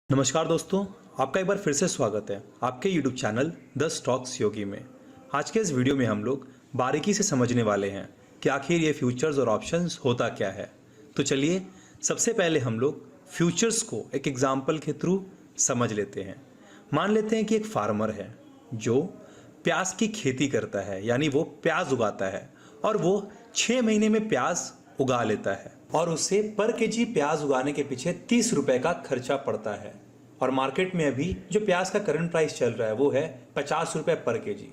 नमस्कार दोस्तों, आपका एक बार फिर से स्वागत है आपके YouTube चैनल द स्टॉक्स योगी में। आज के इस वीडियो में हम लोग बारीकी से समझने वाले हैं कि आखिर ये फ्यूचर्स और ऑप्शंस होता क्या है। तो चलिए सबसे पहले हम लोग फ्यूचर्स को एक एग्जाम्पल के थ्रू समझ लेते हैं। मान लेते हैं कि एक फार्मर है जो प्याज की खेती करता है, यानी वो प्याज उगाता है और वो 6 महीने में प्याज उगा लेता है और उसे पर केजी प्याज उगाने के पीछे 30 रुपए का खर्चा पड़ता है। और मार्केट में अभी जो प्याज का करंट प्राइस चल रहा है वो है 50 रुपए पर केजी।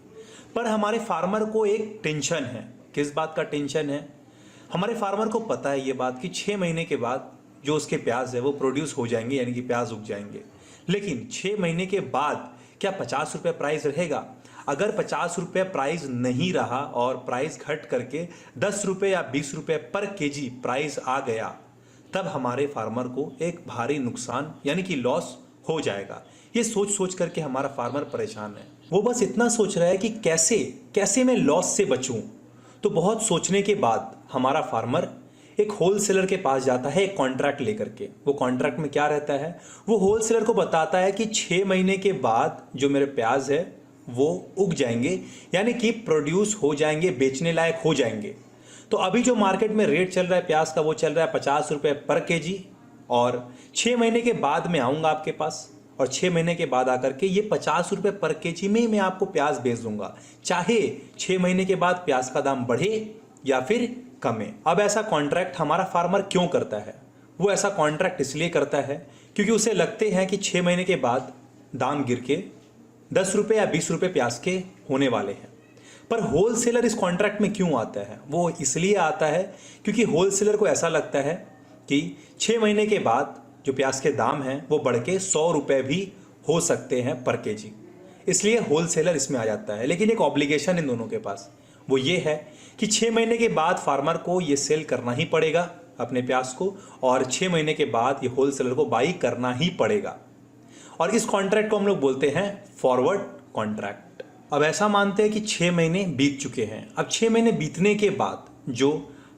पर हमारे फार्मर को एक टेंशन है। किस बात का टेंशन है? हमारे फार्मर को पता है ये बात कि 6 महीने के बाद जो उसके प्याज है वो प्रोड्यूस हो जाएंगे, यानी कि प्याज उग जाएंगे। लेकिन 6 महीने के बाद क्या 50 रुपए प्राइस रहेगा? अगर 50 रुपये प्राइस नहीं रहा और प्राइस घट करके 10 रुपये या 20 रुपये पर केजी प्राइस आ गया, तब हमारे फार्मर को एक भारी नुकसान यानी कि लॉस हो जाएगा। ये सोच सोच करके हमारा फार्मर परेशान है। वो बस इतना सोच रहा है कि कैसे कैसे मैं लॉस से बचूं। तो बहुत सोचने के बाद हमारा फार्मर एक होलसेलर के पास जाता है एक कॉन्ट्रैक्ट लेकर के। वो कॉन्ट्रैक्ट में क्या रहता है? वो होलसेलर को बताता है कि 6 महीने के बाद जो मेरे प्याज है वो उग जाएंगे, यानी कि प्रोड्यूस हो जाएंगे, बेचने लायक हो जाएंगे। तो अभी जो मार्केट में रेट चल रहा है प्याज का वो चल रहा है 50 रुपये पर केजी। और 6 महीने के बाद मैं आऊँगा आपके पास और 6 महीने के बाद आकर के ये 50 रुपये पर केजी में मैं आपको प्याज बेच दूंगा, चाहे 6 महीने के बाद प्याज का दाम बढ़े या फिर कमे। अब ऐसा कॉन्ट्रैक्ट हमारा फार्मर क्यों करता है? वो ऐसा कॉन्ट्रैक्ट इसलिए करता है क्योंकि उसे लगते हैं कि 6 महीने के बाद दाम गिर के 10 रुपये या 20 रुपये प्याज के होने वाले हैं। पर होलसेलर इस कॉन्ट्रैक्ट में क्यों आता है? वो इसलिए आता है क्योंकि होलसेलर को ऐसा लगता है कि 6 महीने के बाद जो प्याज के दाम हैं वो बढ़ के 100 रुपये भी हो सकते हैं पर केजी। इसलिए होलसेलर इसमें आ जाता है। लेकिन एक ऑब्लिगेशन इन दोनों के पास, वो ये है कि 6 महीने के बाद फार्मर को ये सेल करना ही पड़ेगा अपने प्याज को, और 6 महीने के बाद ये होलसेलर को बाई करना ही पड़ेगा। और इस कॉन्ट्रैक्ट को हम लोग बोलते हैं फॉरवर्ड कॉन्ट्रैक्ट। अब ऐसा मानते हैं कि 6 महीने बीत चुके हैं। अब 6 महीने बीतने के बाद जो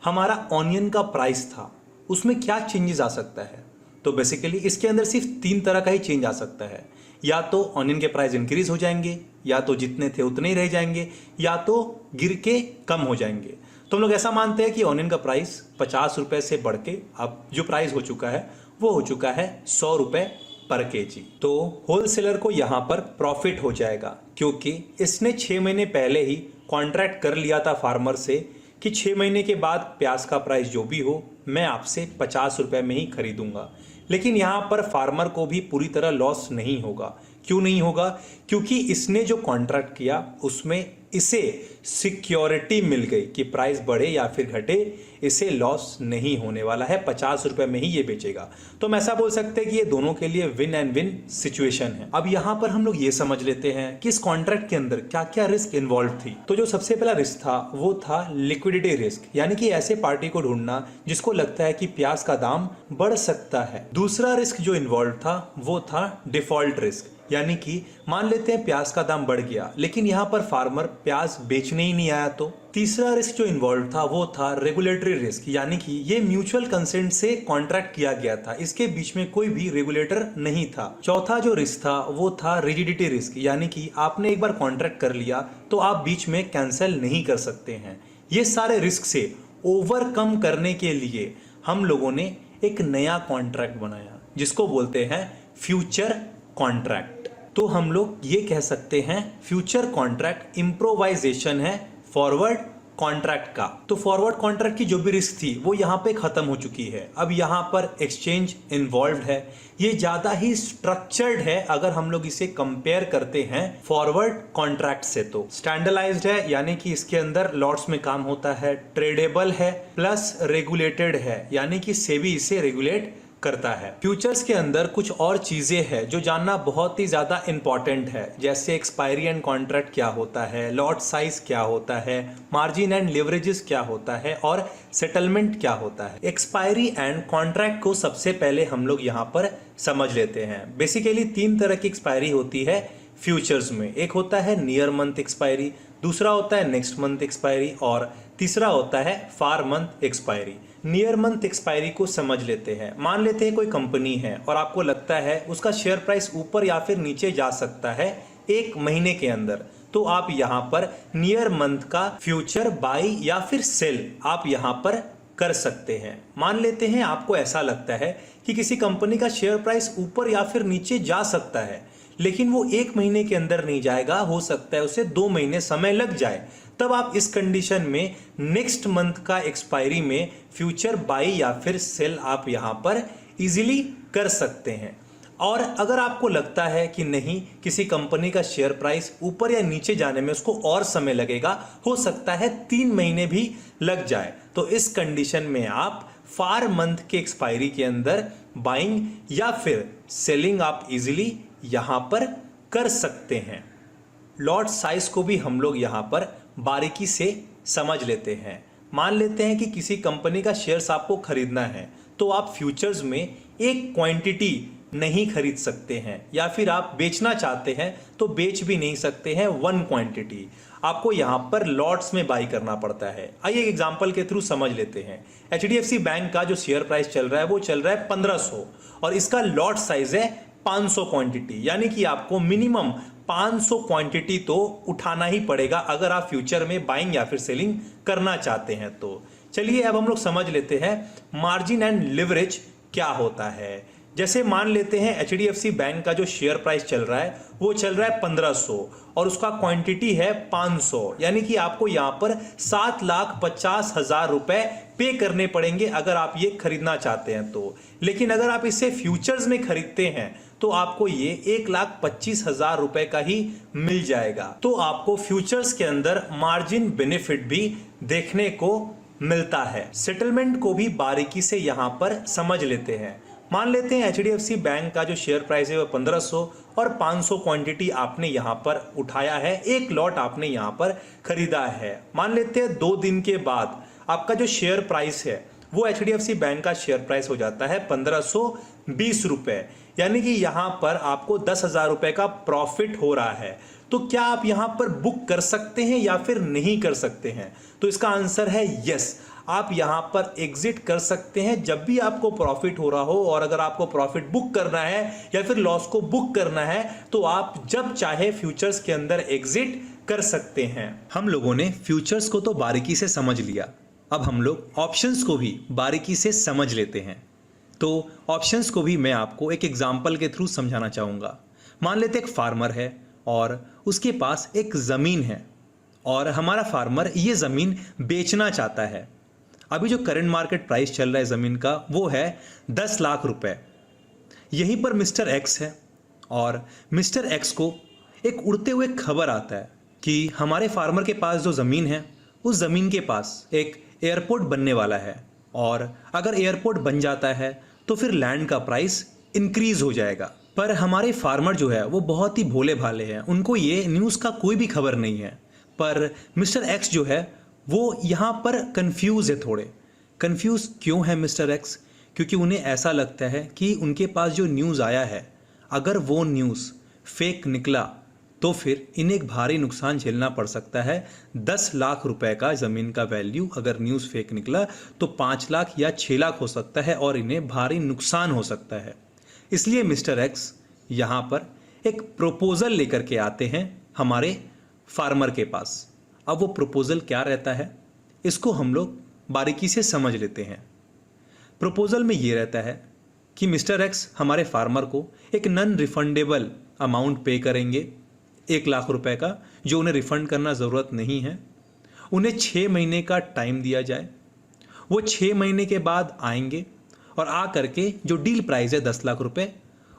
हमारा ऑनियन का प्राइस था उसमें क्या चेंजेस आ सकता है? तो बेसिकली इसके अंदर सिर्फ 3 तरह का ही चेंज आ सकता है। या तो ऑनियन के प्राइस इंक्रीज हो जाएंगे, या तो जितने थे उतने ही रह जाएंगे, या तो गिर के कम हो जाएंगे। तो हम लोग ऐसा मानते हैं कि ऑनियन का प्राइस 50 रुपये से बढ़ के अब जो प्राइस हो चुका है वो हो चुका है 100 रुपये पर केजी। तो होलसेलर को यहाँ पर प्रॉफिट हो जाएगा क्योंकि इसने 6 महीने पहले ही कॉन्ट्रैक्ट कर लिया था फार्मर से कि 6 महीने के बाद प्याज का प्राइस जो भी हो मैं आपसे 50 रुपये में ही खरीदूंगा। लेकिन यहाँ पर फार्मर को भी पूरी तरह लॉस नहीं होगा। क्यों नहीं होगा? क्योंकि इसने जो कॉन्ट्रैक्ट किया उसमें इसे सिक्योरिटी मिल गई कि प्राइस बढ़े या फिर घटे इसे लॉस नहीं होने वाला है, 50 रुपये में ही ये बेचेगा। तो हम ऐसा बोल सकते हैं कि ये दोनों के लिए विन एंड विन सिचुएशन है। अब यहाँ पर हम लोग ये समझ लेते हैं कि इस कॉन्ट्रैक्ट के अंदर क्या क्या रिस्क इन्वॉल्व थी। तो जो सबसे पहला रिस्क था वो था लिक्विडिटी रिस्क, यानी कि ऐसे पार्टी को ढूंढना जिसको लगता है कि प्याज का दाम बढ़ सकता है। दूसरा रिस्क जो इन्वॉल्व था वो था डिफॉल्ट रिस्क, यानी कि मान लेते हैं प्याज का दाम बढ़ गया लेकिन यहाँ पर फार्मर प्याज बेचने ही नहीं आया। तो तीसरा रिस्क जो इन्वॉल्व था वो था रेगुलेटरी रिस्क, यानी कि ये म्यूचुअल कंसेंट से कॉन्ट्रैक्ट किया गया था, इसके बीच में कोई भी रेगुलेटर नहीं था। चौथा जो रिस्क था वो था रिजिडिटी रिस्क, यानी कि आपने एक बार कॉन्ट्रैक्ट कर लिया तो आप बीच में कैंसिल नहीं कर सकते हैं। ये सारे रिस्क से ओवरकम करने के लिए हम लोगों ने एक नया कॉन्ट्रैक्ट बनाया जिसको बोलते हैं फ्यूचर कॉन्ट्रैक्ट। तो हम लोग ये कह सकते हैं फ्यूचर कॉन्ट्रैक्ट इम्प्रोवाइजेशन है फॉरवर्ड कॉन्ट्रैक्ट का। तो फॉरवर्ड कॉन्ट्रैक्ट की जो भी रिस्क थी वो यहाँ पे खत्म हो चुकी है। अब यहाँ पर एक्सचेंज इन्वॉल्व है, ये ज्यादा ही स्ट्रक्चर्ड है अगर हम लोग इसे कंपेयर करते हैं फॉरवर्ड कॉन्ट्रैक्ट से। तो स्टैंडर्डाइज्ड है, यानी कि इसके अंदर लॉट्स में काम होता है, ट्रेडेबल है, प्लस रेगुलेटेड है, यानी कि सेबी इसे रेगुलेट करता है। फ्यूचर्स के अंदर कुछ और चीजें हैं जो जानना बहुत ही ज्यादा इंपॉर्टेंट है, जैसे एक्सपायरी एंड कॉन्ट्रैक्ट क्या होता है, लॉट साइज क्या होता है, मार्जिन एंड लिवरेजेस क्या होता है और सेटलमेंट क्या होता है। एक्सपायरी एंड कॉन्ट्रैक्ट को सबसे पहले हम लोग यहाँ पर समझ लेते हैं। बेसिकली 3 तरह की एक्सपायरी होती है फ्यूचर्स में। एक होता है नियर मंथ एक्सपायरी, दूसरा होता है नेक्स्ट मंथ एक्सपायरी और तीसरा होता है far month expiry. Near month expiry को समझ लेते हैं। मान लेते हैं कोई कंपनी है और आपको लगता है उसका शेयर प्राइस ऊपर या फिर नीचे जा सकता है एक महीने के अंदर, तो आप यहां पर नियर मंथ का फ्यूचर बाई या फिर सेल आप यहां पर कर सकते हैं। मान लेते हैं आपको ऐसा लगता है कि किसी कंपनी का शेयर प्राइस ऊपर या फिर नीचे जा सकता है, लेकिन वो एक महीने के अंदर नहीं जाएगा, हो सकता है उसे 2 महीने समय लग जाए। तब आप इस कंडीशन में नेक्स्ट मंथ का एक्सपायरी में फ्यूचर बाई या फिर सेल आप यहां पर इजीली कर सकते हैं। और अगर आपको लगता है कि नहीं, किसी कंपनी का शेयर प्राइस ऊपर या नीचे जाने में उसको और समय लगेगा, हो सकता है 3 महीने भी लग जाए, तो इस कंडीशन में आप फार मंथ के एक्सपायरी के अंदर बाइंग या फिर सेलिंग आप इजीली यहां पर कर सकते हैं। लॉट साइज को भी हम लोग यहां पर बारीकी से समझ लेते हैं। मान लेते हैं कि किसी कंपनी का शेयर्स आपको खरीदना है, तो आप फ्यूचर्स में एक क्वांटिटी नहीं खरीद सकते हैं, या फिर आप बेचना चाहते हैं तो बेच भी नहीं सकते हैं 1 क्वांटिटी। आपको यहां पर लॉट्स में बाई करना पड़ता है। आइए एक एग्जांपल के थ्रू समझ लेते हैं। HDFC बैंक का जो शेयर प्राइस चल रहा है वो चल रहा है 1500 और इसका लॉट साइज है 500 क्वांटिटी, यानी कि आपको मिनिमम 500 क्वांटिटी तो उठाना ही पड़ेगा अगर आप फ्यूचर में बाइंग या फिर सेलिंग करना चाहते हैं। तो चलिए अब हम लोग समझ लेते हैं मार्जिन एंड लिवरेज क्या होता है। जैसे मान लेते हैं HDFC बैंक का जो शेयर प्राइस चल रहा है वो चल रहा है 1500 और उसका क्वांटिटी है 500, यानी कि आपको यहां पर 7,50,000 रुपए पे करने पड़ेंगे अगर आप ये खरीदना चाहते हैं तो। लेकिन अगर आप इसे फ्यूचर्स में खरीदते हैं तो आपको ये 1,25,000 रुपए का ही मिल जाएगा। तो आपको फ्यूचर्स के अंदर मार्जिन बेनिफिट भी देखने को मिलता है। सेटलमेंट को भी बारीकी से यहां पर समझ लेते हैं। मान लेते हैं HDFC बैंक का जो शेयर प्राइस है वो 1500 और 500 क्वांटिटी आपने यहां पर उठाया है, एक लॉट आपने यहां पर खरीदा है। मान लेते हैं 2 दिन के बाद आपका जो शेयर प्राइस है वो HDFC बैंक का शेयर प्राइस हो जाता है 1520 रुपए, यानी कि यहां पर आपको 10,000 रुपए का प्रॉफिट हो रहा है। तो क्या आप यहां पर बुक कर सकते हैं या फिर नहीं कर सकते हैं? तो इसका आंसर है यस, आप यहां पर एग्जिट कर सकते हैं जब भी आपको प्रॉफिट हो रहा हो। और अगर आपको प्रॉफिट बुक करना है या फिर लॉस को बुक करना है तो आप जब चाहे फ्यूचर्स के अंदर एग्जिट कर सकते हैं। हम लोगों ने फ्यूचर्स को तो बारीकी से समझ लिया, अब हम लोग ऑप्शंस को भी बारीकी से समझ लेते हैं। तो ऑप्शंस को भी मैं आपको एक एग्जांपल के थ्रू समझाना चाहूँगा। मान लेते एक फार्मर है और उसके पास एक ज़मीन है और हमारा फार्मर ये ज़मीन बेचना चाहता है। अभी जो करंट मार्केट प्राइस चल रहा है ज़मीन का वो है 10 लाख रुपए। यहीं पर मिस्टर एक्स है और मिस्टर एक्स को एक उड़ते हुए खबर आता है कि हमारे फार्मर के पास जो ज़मीन है उस ज़मीन के पास एक एयरपोर्ट बनने वाला है, और अगर एयरपोर्ट बन जाता है तो फिर लैंड का प्राइस इंक्रीज हो जाएगा। पर हमारे फार्मर जो है वो बहुत ही भोले भाले हैं, उनको ये न्यूज़ का कोई भी खबर नहीं है। पर मिस्टर एक्स जो है वो यहाँ पर कंफ्यूज है। थोड़े कंफ्यूज क्यों है मिस्टर एक्स? क्योंकि उन्हें ऐसा लगता है कि उनके पास जो न्यूज़ आया है अगर वो न्यूज़ फेक निकला तो फिर इन्हें एक भारी नुकसान झेलना पड़ सकता है। 10 लाख रुपए का ज़मीन का वैल्यू अगर न्यूज़ फेक निकला तो 5 लाख या 6 लाख हो सकता है और इन्हें भारी नुकसान हो सकता है। इसलिए मिस्टर एक्स यहाँ पर एक प्रपोज़ल लेकर के आते हैं हमारे फार्मर के पास। अब वो प्रपोज़ल क्या रहता है इसको हम लोग बारीकी से समझ लेते हैं। प्रपोज़ल में ये रहता है कि मिस्टर एक्स हमारे फार्मर को एक नॉन रिफंडेबल अमाउंट पे करेंगे 1 लाख रुपए का, जो उन्हें रिफ़ंड करना ज़रूरत नहीं है। उन्हें 6 महीने का टाइम दिया जाए, वो 6 महीने के बाद आएंगे और आ करके जो डील प्राइस है 10 लाख रुपए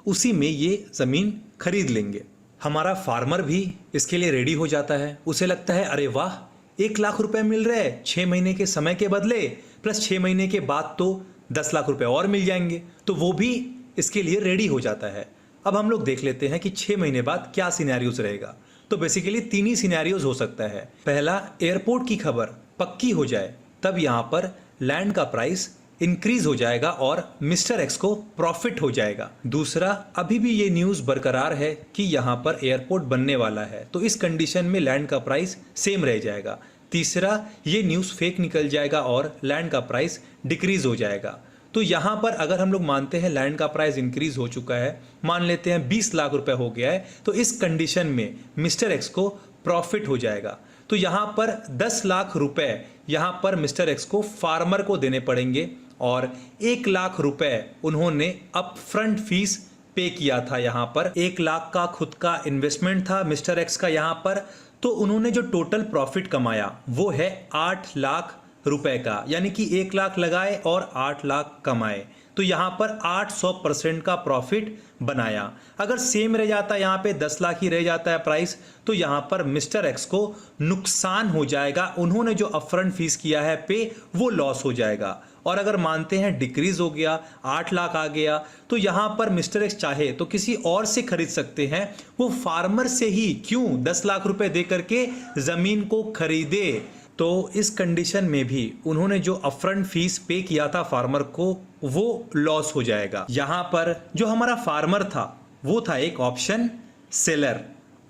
उसी में ये ज़मीन खरीद लेंगे। हमारा फार्मर भी इसके लिए रेडी हो जाता है। उसे लगता है अरे वाह, 1 लाख रुपए मिल रहे हैं 6 महीने के समय के बदले, प्लस 6 महीने के बाद तो 10 लाख रुपए और मिल जाएंगे, तो वो भी इसके लिए रेडी हो जाता है। अब हम लोग देख लेते हैं कि 6 महीने बाद क्या सिनेरियोज रहेगा। तो बेसिकली 3 ही सिनेरियोज हो सकता है। पहला, एयरपोर्ट की खबर पक्की हो जाए, तब यहाँ पर लैंड का प्राइस इंक्रीज हो जाएगा और मिस्टर एक्स को प्रॉफिट हो जाएगा। दूसरा, अभी भी ये न्यूज़ बरकरार है कि यहाँ पर एयरपोर्ट बनने वाला है, तो इस कंडीशन में लैंड का प्राइस सेम रह जाएगा। तीसरा, ये न्यूज़ फेक निकल जाएगा और लैंड का प्राइस डिक्रीज हो जाएगा। तो यहाँ पर अगर हम लोग मानते हैं लैंड का प्राइस इंक्रीज हो चुका है, मान लेते हैं 20 लाख रुपए हो गया है, तो इस कंडीशन में मिस्टर एक्स को प्रॉफिट हो जाएगा। तो यहाँ पर 10 लाख रुपए यहाँ पर मिस्टर एक्स को फार्मर को देने पड़ेंगे और 1 लाख रुपए उन्होंने अप फ्रंट फीस पे किया था। यहाँ पर 1 लाख का खुद का इन्वेस्टमेंट था मिस्टर एक्स का यहाँ पर, तो उन्होंने जो टोटल प्रॉफिट कमाया वो है 8 लाख रुपए का, यानी कि 1 लाख लगाए और 8 लाख कमाए, तो यहाँ पर 800% का प्रॉफिट बनाया। अगर सेम रह जाता है यहाँ पे 10 लाख ही रह जाता है प्राइस, तो यहाँ पर मिस्टर एक्स को नुकसान हो जाएगा। उन्होंने जो अपफ्रंट फीस किया है पे, वो लॉस हो जाएगा। और अगर मानते हैं डिक्रीज हो गया, 8 लाख आ गया, तो यहाँ पर मिस्टर एक्स चाहे तो किसी और से खरीद सकते हैं, वो फार्मर से ही क्यों 10 लाख रुपए दे करके जमीन को खरीदे। तो इस कंडीशन में भी उन्होंने जो अपफ्रंट फीस पे किया था फार्मर को, वो लॉस हो जाएगा। यहाँ पर जो हमारा फार्मर था वो था एक ऑप्शन सेलर,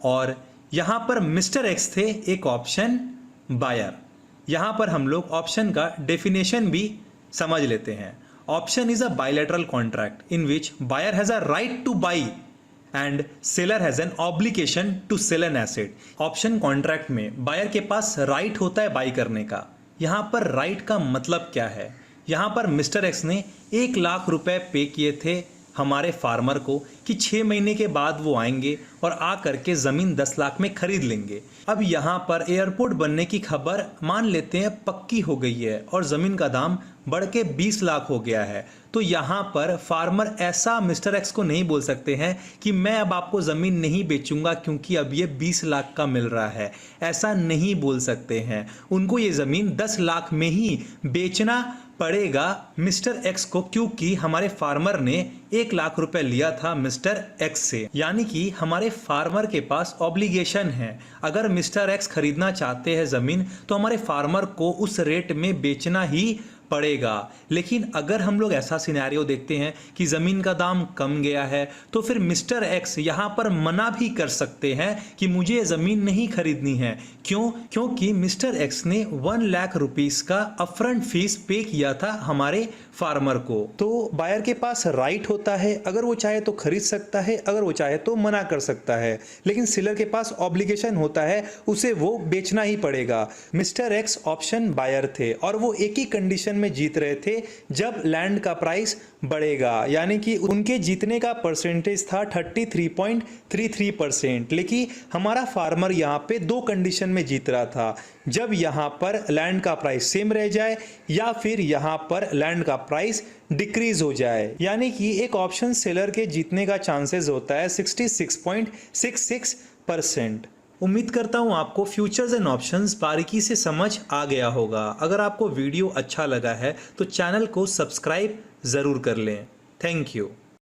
और यहाँ पर मिस्टर एक्स थे एक ऑप्शन बायर। यहाँ पर हम लोग ऑप्शन का डेफिनेशन भी समझ लेते हैं। Option is a bilateral contract in which buyer has a right to buy and seller has an obligation to sell an asset. Option contract में बायर के पास राइट होता है बाई करने का। यहाँ पर राइट का मतलब क्या है? यहाँ पर मिस्टर एक्स ने 1 लाख रुपए पे किए थे हमारे फार्मर को कि 6 महीने के बाद वो आएंगे और आ करके ज़मीन 10 लाख में खरीद लेंगे। अब यहाँ पर एयरपोर्ट बनने की खबर मान लेते हैं पक्की हो गई है और ज़मीन का दाम बढ़ के 20 लाख हो गया है, तो यहाँ पर फार्मर ऐसा मिस्टर एक्स को नहीं बोल सकते हैं कि मैं अब आपको ज़मीन नहीं बेचूंगा क्योंकि अब ये 20 लाख का मिल रहा है। ऐसा नहीं बोल सकते हैं। उनको ये ज़मीन 10 लाख में ही बेचना पड़ेगा मिस्टर एक्स को, क्योंकि हमारे फार्मर ने 1 लाख रुपए लिया था मिस्टर एक्स से, यानी कि हमारे फार्मर के पास ऑब्लिगेशन है। अगर मिस्टर एक्स खरीदना चाहते हैं ज़मीन तो हमारे फार्मर को उस रेट में बेचना ही पड़ेगा। लेकिन अगर हम लोग ऐसा सिनेरियो देखते हैं कि ज़मीन का दाम कम गया है, तो फिर मिस्टर एक्स यहाँ पर मना भी कर सकते हैं कि मुझे ये ज़मीन नहीं खरीदनी है। क्यों? क्योंकि मिस्टर एक्स ने 1 लाख रुपीस का अपफ्रंट फीस पे किया था हमारे फार्मर को। तो बायर के पास राइट होता है, अगर वो चाहे तो खरीद सकता है, अगर वो चाहे तो मना कर सकता है। लेकिन सेलर के पास ऑब्लिगेशन होता है, उसे वो बेचना ही पड़ेगा। मिस्टर एक्स ऑप्शन बायर थे और वो एक ही कंडीशन में जीत रहे थे, जब लैंड का प्राइस बढ़ेगा, यानी कि उनके जीतने का परसेंटेज था 33.33%। लेकिन हमारा फार्मर यहाँ पे 2 कंडीशन में जीत रहा था, जब यहाँ पर लैंड का प्राइस सेम रह जाए या फिर यहाँ पर लैंड का प्राइस डिक्रीज हो जाए, यानी कि एक ऑप्शन सेलर के जीतने का चांसेस होता है 66.66%। उम्मीद करता हूँ आपको फ्यूचर्स एंड ऑप्शंस बारीकी से समझ आ गया होगा। अगर आपको वीडियो अच्छा लगा है तो चैनल को सब्सक्राइब ज़रूर कर लें। Thank you.